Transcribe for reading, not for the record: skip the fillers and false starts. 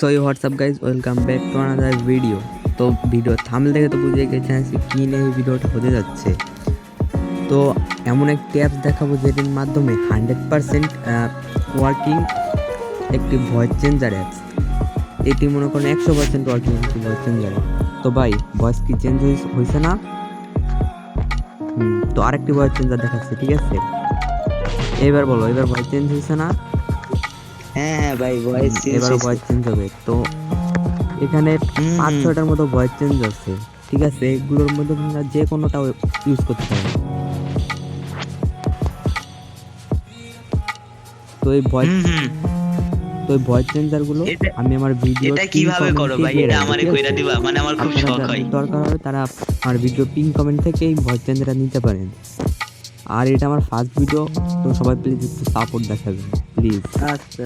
So WhatsApp guys, welcome back to another video. তো video thumbnail দেখে তো বুঝে গেছেন আজকে কী নিয়ে এই ভিডিওটা হতে যাচ্ছে। তো এমন একটি অ্যাপস দেখাবো যেটির মাধ্যমে 100% ওয়ার্কিং একটি ভয়েস চেঞ্জার অ্যাপস। এটি মনে করেন 100% ওয়ার্কিং একটি ভয়েস চেঞ্জার। তো ভাই, ভয়েস কি চেঞ্জ হয়েছে না? তো আরেকটি ভয়েস চেঞ্জার দেখাচ্ছে, ঠিক আছে? এবার বলো, এবার ভয়েস চেঞ্জ হয়েছে না? হ্যাঁ ভাই, ভয়েস চেঞ্জ এবারও হয়েছে। ভয়েস চেঞ্জ হবে। তো এখানে 5-6টার মতো ভয়েস চেঞ্জ আছে, ঠিক আছে? এগুলোর মধ্যে তোমরা যে কোনোটা ইউজ করতে পারো। তো এই ভয়েস চেঞ্জার গুলো এটা আমি আমার ভিডিও এটা পিন কিভাবে করো কমেন্টে ভাই? দিয়ে এটা রাখবো, আমারে ঠিক কইরা আছে? দিবা, মানে আমার খুব আপনারা শখ হয়। যাদের দরকার হবে তারা আমার ভিডিও পিন কমেন্ট থেকে এই ভয়েস চেঞ্জারটা নিতে পারেন। আর এটা আমার ফার্স্ট ভিডিও, তো সবাই প্লিজ একটু সাপোর্ট দেখাবেন প্লিজ। আচ্ছা।